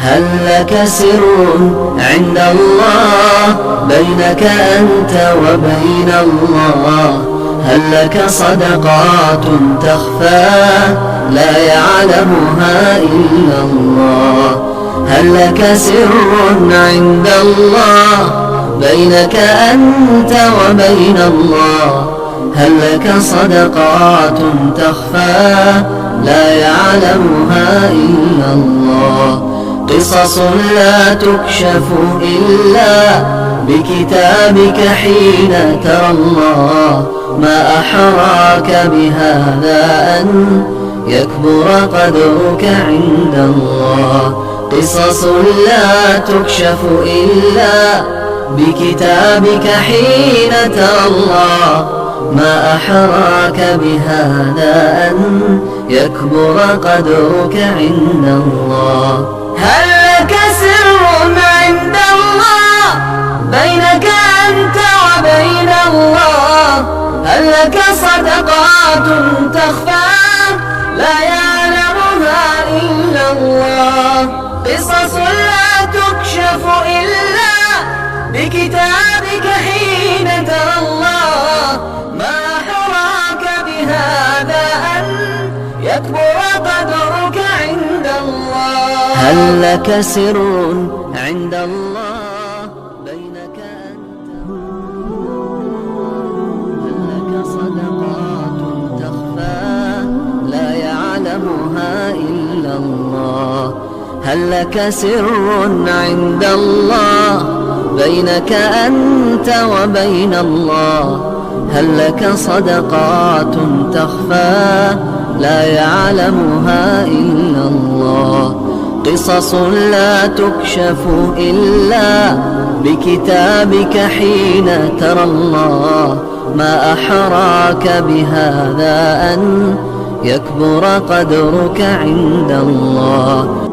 هل لك سر عند الله بينك أنت وبين الله؟ هل لك صدقات تخفى لا يعلمها إلا الله؟ هل لك سر عند الله بينك أنت وبين الله؟ هل لك صدقات تخفى لا يعلمها إلا الله؟ قصص لا تكشف إلا بكتابك حين ترى الله. ما أحراك بهذا أن يكبر قدرك عند الله. قصص لا تكشف إلا بكتابك حين ترى الله. ما أحراك بهذا أن يكبر قدرك عند الله. هل لك سر عند الله بينك أنت وبين الله؟ هل لك صدقات تخفى لا يعلمها إلا الله؟ قصص لا تكشف إلا بكتابك حين ترى الله. ما أحراك بهذا أن يكبر قدرك عند الله. هل لك سر عند الله بينك أنت؟ هل لك صدقات تخفى لا يعلمها إلا الله؟ هل لك سر عند الله بينك أنت وبين الله؟ هل لك صدقات تخفى لا يعلمها إلا الله؟ قصص لا تكشف إلا بكتابك حين ترى الله. ما أحراك بهذا أن يكبر قدرك عند الله.